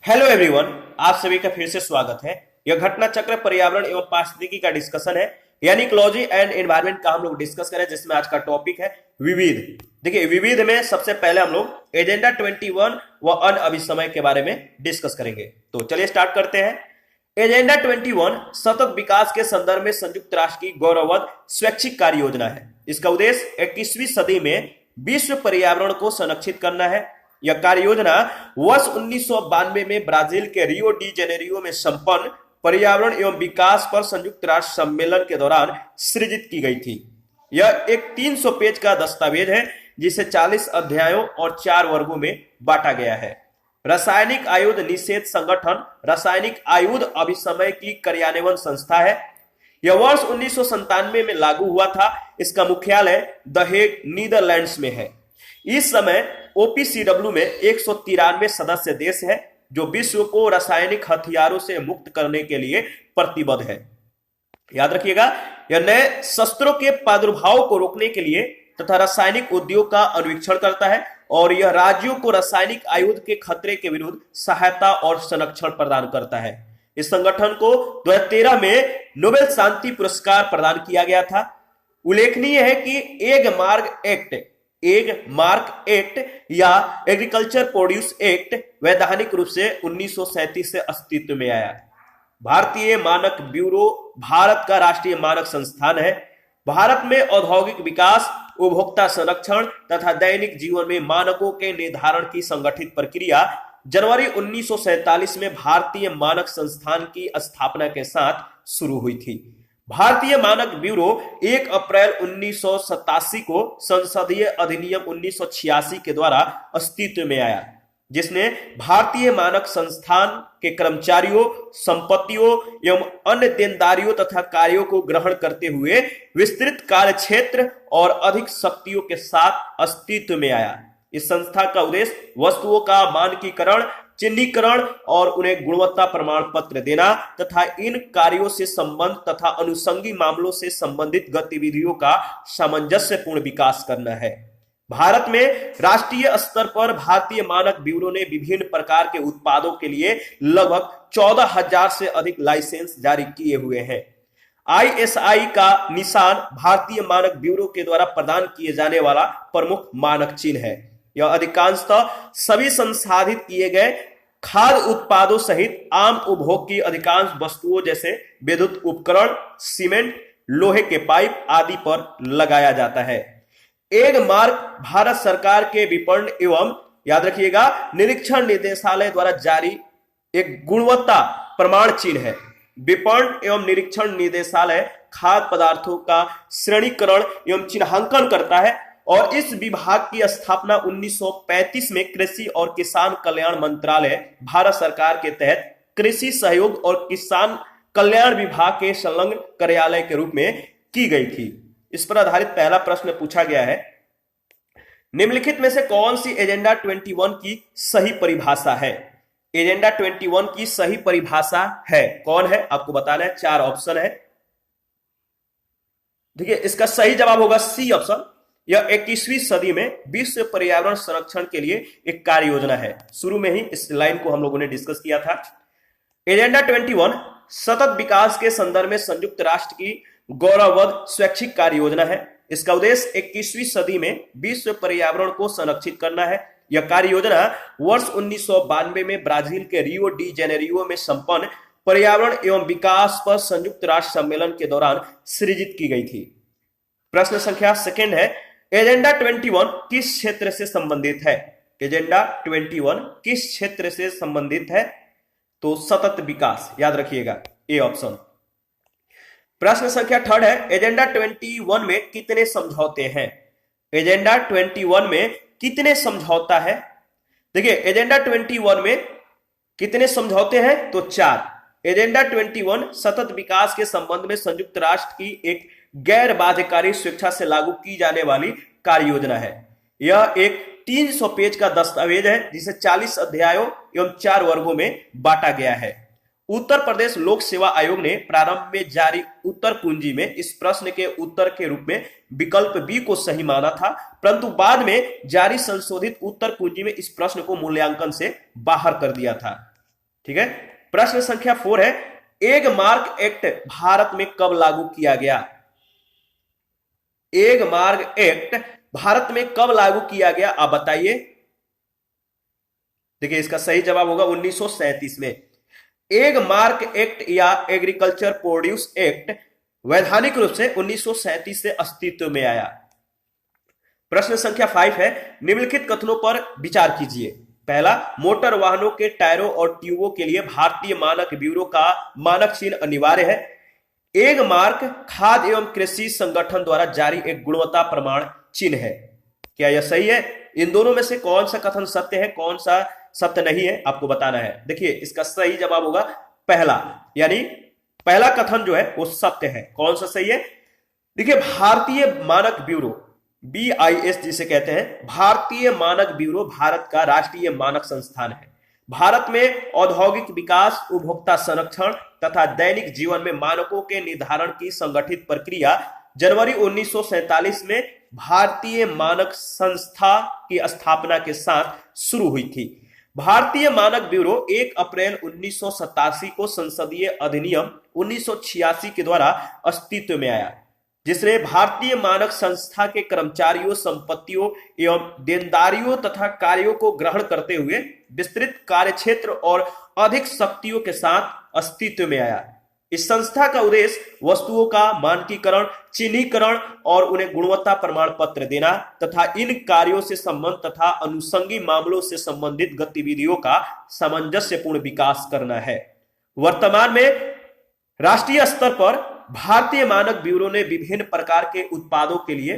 Hello everyone, आप सभी का फिर से स्वागत है। यह घटना चक्र पर्यावरण एवं पारिस्थितिकी का डिस्कशन है, यानी इकोलॉजी एंड एनवायरनमेंट का हम लोग डिस्कस करें, जिसमें आज का टॉपिक है विविध। देखिए, विविध में सबसे पहले हम लोग एजेंडा 21 व अन्य अभिसमय के बारे में डिस्कस करेंगे। तो चलिए स्टार्ट करते हैं। एजेंडा 21 सतत विकास के संदर्भ में संयुक्त राष्ट्र की गौरववध स्वैच्छिक कार्य योजना है। इसका उद्देश्य 21वीं सदी में विश्व पर्यावरण को संरक्षित करना है। यह कार्य योजना वर्ष 1992 में ब्राजील के रियो डी जेनेरियो में संपन्न पर्यावरण एवं विकास पर संयुक्त राष्ट्र सम्मेलन के दौरान सृजित की गई थी। यह एक 300 पेज का दस्तावेज है, जिसे 40 अध्यायों और 4 वर्गों में बांटा गया है। रासायनिक आयुध निषेध संगठन रासायनिक आयुध अभिसमय की कार्यान्वयन संस्था है। यह वर्ष 1997 में लागू हुआ था। इसका मुख्यालय द हेग नीदरलैंड्स में है। इस समय ओपीसीडब्ल्यू में 193 सदस्य देश है, जो विश्व को रासायनिक हथियारों से मुक्त करने के लिए प्रतिबद्ध है। याद रखिएगा, यह नए शस्त्रों के प्रादुर्भाव को रोकने के लिए तथा रासायनिक उद्योग का अनुवीक्षण करता है, और यह राज्यों को रासायनिक आयुध के खतरे के विरुद्ध सहायता और संरक्षण प्रदान करता है। इस संगठन को 2013 में नोबेल शांति पुरस्कार प्रदान किया गया था। उल्लेखनीय है कि एग मार्क एक्ट या एग्रीकल्चर प्रोड्यूस एक्ट वैधानिक रूप से 1937 से अस्तित्व में आया। भारतीय मानक ब्यूरो भारत का राष्ट्रीय मानक संस्थान है। भारत में औद्योगिक विकास, उपभोक्ता संरक्षण तथा दैनिक जीवन में मानकों के निर्धारण की संगठित प्रक्रिया जनवरी 1947 में भारतीय मानक संस्थान की स्थापना के साथ शुरू हुई थी। भारतीय मानक ब्यूरो 1 अप्रैल 1987 को संसदीय अधिनियम 1986 के द्वारा अस्तित्व में आया, जिसने भारतीय मानक संस्थान के कर्मचारियों, संपत्तियों एवं अन्य देनदारियों तथा कार्यों को ग्रहण करते हुए विस्तृत कार्य क्षेत्र और अधिक शक्तियों के साथ अस्तित्व में आया। इस संस्था का उद्देश्य वस्तुओं का मानकीकरण, चिन्हीकरण और उन्हें गुणवत्ता प्रमाण पत्र देना तथा इन कार्यों से संबंध तथा अनुषंगी मामलों से संबंधित गतिविधियों का सामंजस्यपूर्ण विकास करना है। भारत में राष्ट्रीय स्तर पर भारतीय मानक ब्यूरो ने विभिन्न प्रकार के उत्पादों के लिए लगभग 14,000 से अधिक लाइसेंस जारी किए हुए हैं। आईएसआई का निशान भारतीय मानक ब्यूरो के द्वारा प्रदान किए जाने वाला प्रमुख मानक चिन्ह है। यह अधिकांशतः सभी संसाधित किए गए खाद्य उत्पादों सहित आम उपभोग की अधिकांश वस्तुओं जैसे विद्युत उपकरण, सीमेंट, लोहे के पाइप आदि पर लगाया जाता है। एग मार्क भारत सरकार के विपणन एवं, याद रखिएगा, निरीक्षण निदेशालय द्वारा जारी एक गुणवत्ता प्रमाण चिन्ह है। विपणन एवं निरीक्षण निदेशालय खाद्य पदार्थों का श्रेणीकरण एवं चिन्हांकन करता है, और इस विभाग की स्थापना 1935 में कृषि और किसान कल्याण मंत्रालय भारत सरकार के तहत कृषि सहयोग और किसान कल्याण विभाग के संलग्न कार्यालय के रूप में की गई थी। इस पर आधारित पहला प्रश्न पूछा गया है, निम्नलिखित में से कौन सी एजेंडा 21 की सही परिभाषा है? एजेंडा 21 की सही परिभाषा है, कौन है आपको बताना है। 4 ऑप्शन है। देखिए, इसका सही जवाब होगा सी ऑप्शन। यह 21वीं सदी में विश्व पर्यावरण संरक्षण के लिए एक कार्य योजना है। शुरू में ही इस लाइन को हम लोगों ने डिस्कस किया था। एजेंडा 21 सतत विकास के संदर्भ में संयुक्त राष्ट्र की गौरववध स्वैच्छिक कार्य योजना है। इसका उद्देश्य 21वीं सदी में विश्व पर्यावरण को संरक्षित करना है। यह कार्य योजना वर्ष 1992 में ब्राजील के रियो डी जेनेरियो में संपन्न पर्यावरण एवं विकास पर संयुक्त राष्ट्र सम्मेलन के दौरान सृजित की गई थी। प्रश्न संख्या सेकंड है, एजेंडा 21 किस क्षेत्र से संबंधित है? एजेंडा 21 किस क्षेत्र से संबंधित है? तो सतत विकास, याद रखिएगा, ए ऑप्शन। प्रश्न संख्या थर्ड है, एजेंडा 21 में कितने समझौते हैं? एजेंडा 21 में कितने समझौता है? देखिए, एजेंडा 21 में कितने समझौते हैं? तो 4। एजेंडा 21 सतत विकास के संबंध में संयुक्त राष्ट्र की एक गैर बाध्यकारी स्वेच्छा से लागू की जाने वाली कार्य योजना है। यह एक 300 पेज का दस्तावेज है, जिसे 40 अध्यायों एवं 4 वर्गों में बांटा गया है। उत्तर प्रदेश लोक सेवा आयोग ने प्रारंभ में जारी उत्तर कुंजी में इस प्रश्न के उत्तर के रूप में विकल्प बी को सही माना था, परंतु बाद में जारी संशोधित उत्तर कुंजी में इस प्रश्न को मूल्यांकन से बाहर कर दिया था। ठीक है। प्रश्न संख्या 4 है, एग मार्क एक्ट भारत में कब लागू किया गया? एग मार्क एक्ट भारत में कब लागू किया गया, आप बताइए। देखिए इसका सही जवाब होगा 1937 में। एग मार्क एक्ट या एग्रीकल्चर प्रोड्यूस एक्ट वैधानिक रूप से 1937 से अस्तित्व में आया। प्रश्न संख्या 5 है, निम्नलिखित कथनों पर विचार कीजिए। पहला, मोटर वाहनों के टायरों और ट्यूबों के लिए भारतीय मानक ब्यूरो का मानक चिन्ह अनिवार्य है। एग मार्क खाद्य एवं कृषि संगठन द्वारा जारी एक गुणवत्ता प्रमाण चिन्ह है। क्या यह सही है? इन दोनों में से कौन सा कथन सत्य है, कौन सा सत्य नहीं है, आपको बताना है। देखिए इसका सही जवाब होगा पहला, यानी पहला कथन जो है वो सत्य है। कौन सा सही है? देखिए भारतीय मानक ब्यूरो BIS जिसे कहते हैं, भारतीय मानक ब्यूरो भारत का राष्ट्रीय मानक संस्थान है। भारत में औद्योगिक विकास, उपभोक्ता संरक्षण तथा दैनिक जीवन में मानकों के निर्धारण की संगठित प्रक्रिया जनवरी 1947 में भारतीय मानक संस्था की स्थापना के साथ शुरू हुई थी। भारतीय मानक ब्यूरो 1 अप्रैल 1987 को संसदीय अधिनियम 1986 के द्वारा अस्तित्व में आया, जिसने भारतीय मानक संस्था के कर्मचारियों, संपत्तियों एवं देनदारियों तथा कार्यों को ग्रहण करते हुए विस्तृत कार्यक्षेत्र और अधिक शक्तियों के साथ अस्तित्व में आया। इस संस्था का उद्देश्य वस्तुओं का मानकीकरण, चिन्हीकरण और उन्हें गुणवत्ता प्रमाण पत्र देना तथा इन कार्यों से संबंध तथा अनुषंगी मामलों से संबंधित गतिविधियों का सामंजस्यपूर्ण विकास करना है। वर्तमान में राष्ट्रीय स्तर पर भारतीय मानक ब्यूरो ने विभिन्न प्रकार के उत्पादों के लिए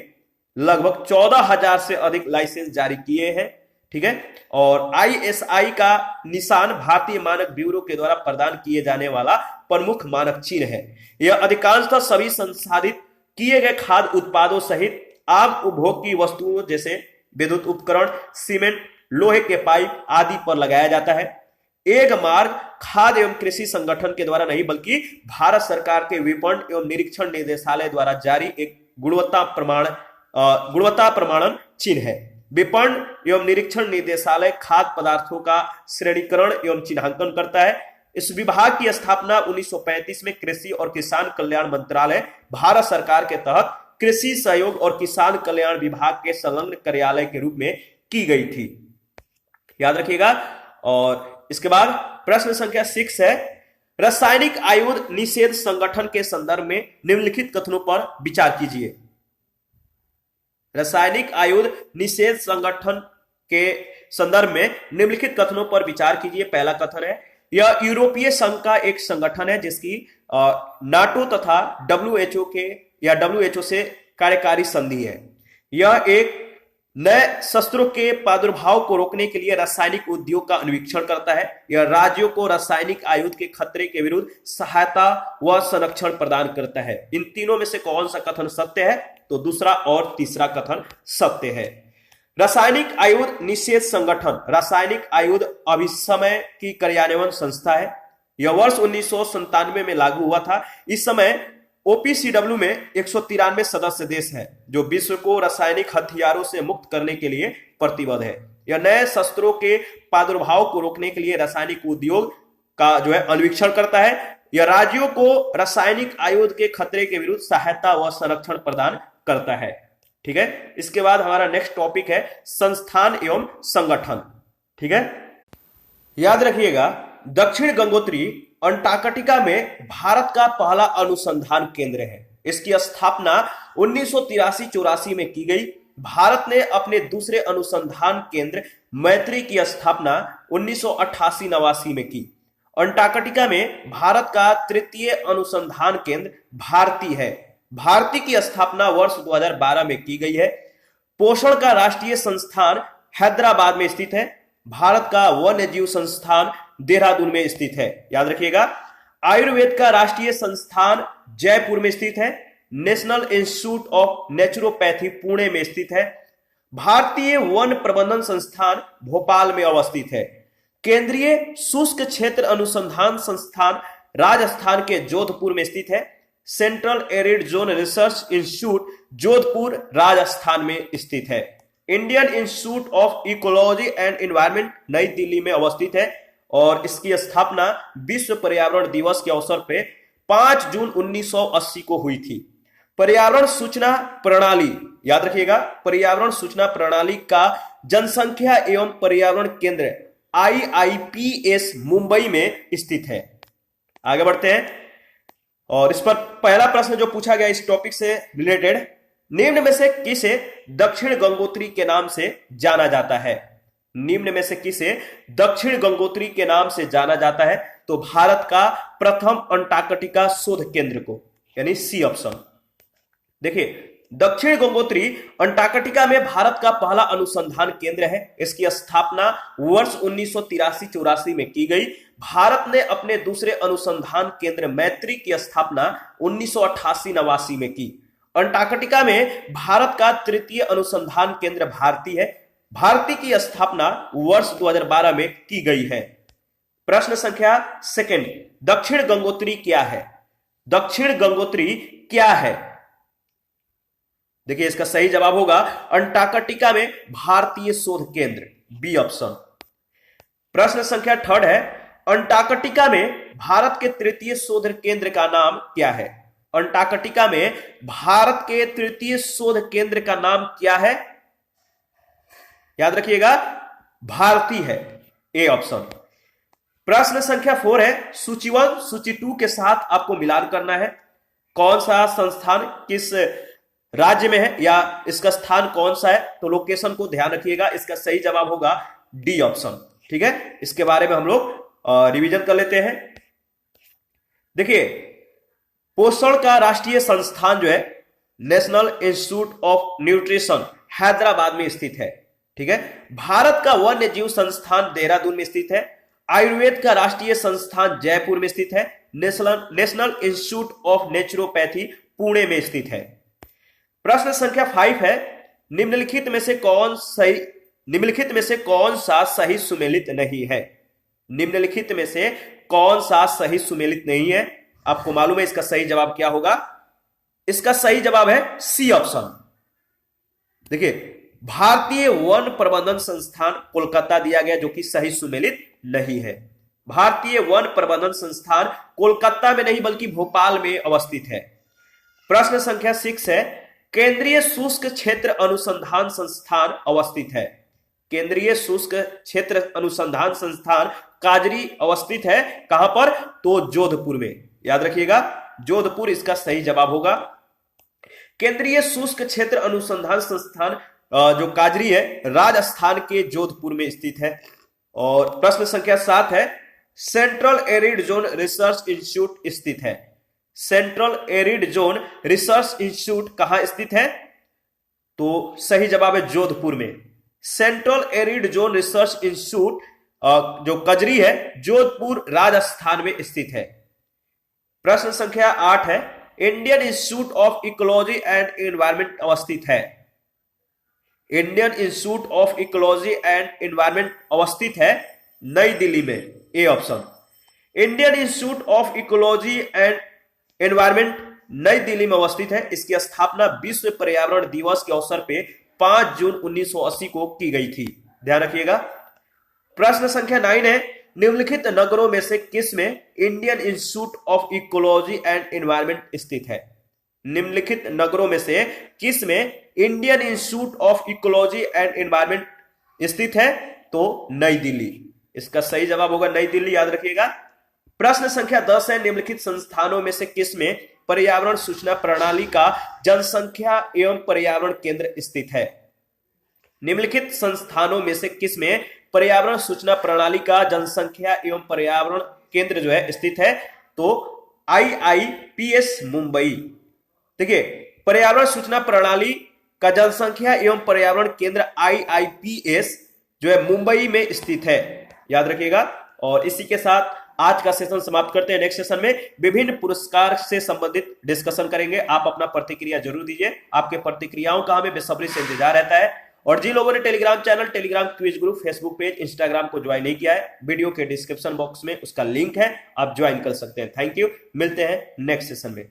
लगभग 14,000 से अधिक लाइसेंस जारी किए हैं। ठीक है, और ISI का निशान भारतीय मानक ब्यूरो के द्वारा प्रदान किए जाने वाला प्रमुख मानक चिन्ह है। यह अधिकांशतः सभी संसाधित किए गए खाद्य उत्पादों सहित आम उपभोग की वस्तुओं जैसे विद्युत उपकरण, सीमेंट, लोहे के पाइप आदि पर लगाया जाता है। एग मार्क खाद्य एवं कृषि संगठन के द्वारा नहीं बल्कि भारत सरकार के विपणन एवं निरीक्षण निदेशालय द्वारा जारी एक गुणवत्ता प्रमाणन चिन्ह है। विपणन एवं निरीक्षण निदेशालय खाद्य पदार्थों का श्रेणीकरण एवं चिन्हांकन करता है। इस विभाग की स्थापना 1935 में कृषि और किसान कल्याण मंत्रालय, भारत सरकार के तहत कृषि सहयोग और किसान कल्याण विभाग के संलग्न कार्यालय के रूप में की गई थी। याद रखिएगा। और इसके बाद प्रश्न संख्या 6 है, रासायनिक आयुध निषेध संगठन के संदर्भ में निम्नलिखित कथनों पर विचार कीजिए। रासायनिक आयुध निषेध संगठन के संदर्भ में निम्नलिखित कथनों पर विचार कीजिए। पहला कथन है, यह यूरोपीय संघ का एक संगठन है जिसकी नाटो तथा WHO से कार्यकारी संधि है। यह एक नए शस्त्रों के प्रादुर्भाव को रोकने के लिए रासायनिक उद्योग का अन्वेषण करता है। यह राज्यों को रासायनिक आयुध के खतरे के विरुद्ध सहायता व संरक्षण प्रदान करता है। इन तीनों में से कौन सा कथन सत्य है? तो दूसरा और तीसरा कथन सत्य है। रासायनिक आयुध निषेध संगठन रासायनिक आयुध अभिसमय की कार्यान्वयन संस्था है। यह वर्ष 1997 में लागू हुआ था। इस समय OPCW में 193 सदस्य देश हैं जो विश्व को रासायनिक हथियारों से मुक्त करने के लिए प्रतिबद्ध है। यह नए शस्त्रों के प्रादुर्भाव को रोकने के लिए रासायनिक उद्योग का जो है अन्वेषण करता है। यह राज्यों को रासायनिक आयुध के खतरे के विरुद्ध सहायता व संरक्षण प्रदान करता है। ठीक है, इसके बाद हमारा नेक्स्ट टॉपिक है संस्थान एवं संगठन। ठीक है, याद रखिएगा, दक्षिण गंगोत्री अंटार्कटिका में भारत का पहला अनुसंधान केंद्र है। इसकी स्थापना 1983-84 में की गई। भारत ने अपने दूसरे अनुसंधान केंद्र मैत्री की स्थापना 1988-89 में की। अंटार्कटिका में भारत का तृतीय अनुसंधान केंद्र भारती है। भारती की स्थापना वर्ष 2012 में की गई है। पोषण का राष्ट्रीय संस्थान हैदराबाद में स्थित है। भारत का वन्य जीव संस्थान देहरादून में स्थित है। याद रखिएगा, आयुर्वेद का राष्ट्रीय संस्थान जयपुर में स्थित है। National institute of naturopathy Pune में स्थित है। भारतीय वन प्रबंधन संस्थान भोपाल में अवस्थित है। केंद्रीय शुष्क क्षेत्र अनुसंधान संस्थान राजस्थान के जोधपुर में स्थित है। Central arid zone research institute Jodhpur Rajasthan में स्थित है। Indian institute of ecology and environment नई दिल्ली में अवस्थित है। और इसकी स्थापना विश्व पर्यावरण दिवस के अवसर पे 5 जून 1980 को हुई थी। पर्यावरण सूचना प्रणाली, याद रखिएगा, पर्यावरण सूचना प्रणाली का जनसंख्या एवं पर्यावरण केंद्र IIPS मुंबई में स्थित है। आगे बढ़ते हैं और इस पर पहला प्रश्न जो पूछा गया इस टॉपिक से रिलेटेड, निम्न में से किसे दक्षिण गंगोत्री के नाम से जाना जाता है? निम्न में से किसे दक्षिण गंगोत्री के नाम से जाना जाता है? तो भारत का प्रथम अंटार्कटिका शोध केंद्र को, यानी सी ऑप्शन। देखिए, दक्षिण गंगोत्री अंटार्कटिका में भारत का पहला अनुसंधान केंद्र है। इसकी स्थापना वर्ष 1983-84 में की गई। भारत ने अपने दूसरे अनुसंधान केंद्र मैत्री की स्थापना 1988-89 में की। अंटार्कटिका में भारत का तृतीय अनुसंधान केंद्र भारती है। भारती की स्थापना वर्ष 2012 में की गई है। प्रश्न संख्या सेकंड, दक्षिण गंगोत्री क्या है? दक्षिण गंगोत्री क्या है? देखिए, इसका सही जवाब होगा अंटार्कटिका में भारतीय शोध केंद्र, बी ऑप्शन। प्रश्न संख्या थर्ड है, अंटार्कटिका में भारत के तृतीय शोध केंद्र का नाम क्या है? अंटार्कटिका में भारत के तृतीय शोध केंद्र का नाम क्या है? याद रखिएगा, भारती है, ए ऑप्शन। प्रश्न संख्या 4 है, सूची 1 सूची 2 के साथ आपको मिलान करना है। कौन सा संस्थान किस राज्य में है या इसका स्थान कौन सा है? तो लोकेशन को ध्यान रखिएगा। इसका सही जवाब होगा डी ऑप्शन। ठीक है, इसके बारे में हम लोग रिवीजन कर लेते हैं। देखिए, पोषण का राष्ट्रीय संस्थान जो है national institute of nutrition Hyderabad में स्थित है। ठीक है, भारत का वन्य जीव संस्थान देहरादून में स्थित है। आयुर्वेद का राष्ट्रीय संस्थान जयपुर में स्थित है। National institute of naturopathy Pune में स्थित है। प्रश्न संख्या 5 है, निम्नलिखित में से कौन सा सही सुमेलित नहीं है? निम्नलिखित में से कौन सा सही सुमेलित नहीं है? आपको मालूम है इसका सही जवाब क्या होगा? इसका सही जवाब है सी ऑप्शन। देखिए, भारतीय वन प्रबंधन संस्थान कोलकाता दिया गया, जो कि सही सुमेलित नहीं है। भारतीय वन प्रबंधन संस्थान कोलकाता में नहीं बल्कि भोपाल में अवस्थित है। प्रश्न संख्या 6 है, केंद्रीय शुष्क क्षेत्र अनुसंधान संस्थान अवस्थित है। केंद्रीय शुष्क क्षेत्र अनुसंधान संस्थान काजरी अवस्थित है। कहां पर? तो जोधपुर में। याद रखिएगा, जोधपुर इसका सही जवाब होगा। केंद्रीय शुष्क क्षेत्र अनुसंधान संस्थान जो काजरी है, राजस्थान के जोधपुर में स्थित है। और प्रश्न संख्या 7 है, central arid zone research institute स्थित है। Central arid zone research institute कहां स्थित है? तो सही जवाब है जोधपुर में। Central arid zone research institute जो कजरी है, जोधपुर राजस्थान में स्थित है। प्रश्न संख्या 8 है, Indian institute of ecology and environment अवस्थित है। Indian institute of ecology and environment अवस्थित है नई दिल्ली में, A option. Indian institute of ecology and environment नई दिल्ली में अवस्थित है। इसकी स्थापना विश्व पर्यावरण दिवस के अवसर पे 5 जून 1980 को की गई थी। ध्यान रखिएगा। प्रश्न संख्या 9 है, निम्नलिखित नगरों में से किस में Indian institute of ecology and environment स्थित है? निम्नलिखित नगरों में से किस में Indian institute of ecology and environment स्थित है? तो नई दिल्ली। इसका सही जवाब होगा नई दिल्ली, याद रखिएगा। प्रश्न संख्या 10 है, निम्नलिखित संस्थानों में से किस में पर्यावरण सूचना प्रणाली का जनसंख्या एवं पर्यावरण केंद्र स्थित है? निम्नलिखित संस्थानों में से किस में पर्यावरण सूचना प्रणाली का जनसंख्या एवं पर्यावरण केंद्र जो है स्थित है? तो IIPS मुंबई। देखिए, पर्यावरण सूचना प्रणाली का जनसंख्या एवं पर्यावरण केंद्र IIPS जो है मुंबई में स्थित है, याद रखिएगा। और इसी के साथ आज का सेशन समाप्त करते हैं। नेक्स्ट सेशन में विभिन्न पुरस्कार से संबंधित डिस्कशन करेंगे। आप अपना प्रतिक्रिया जरूर दीजिए। आपके प्रतिक्रियाओं का हमें बेसब्री से इंतजार रहता है। और जिन लोगों ने Telegram channel, Telegram quiz group, Facebook page, Instagram को ज्वाइन नहीं किया है, वीडियो के डिस्क्रिप्शन बॉक्स में उसका लिंक है, आप ज्वाइन कर सकते हैं। थैंक यू, मिलते हैं नेक्स्ट सेशन में।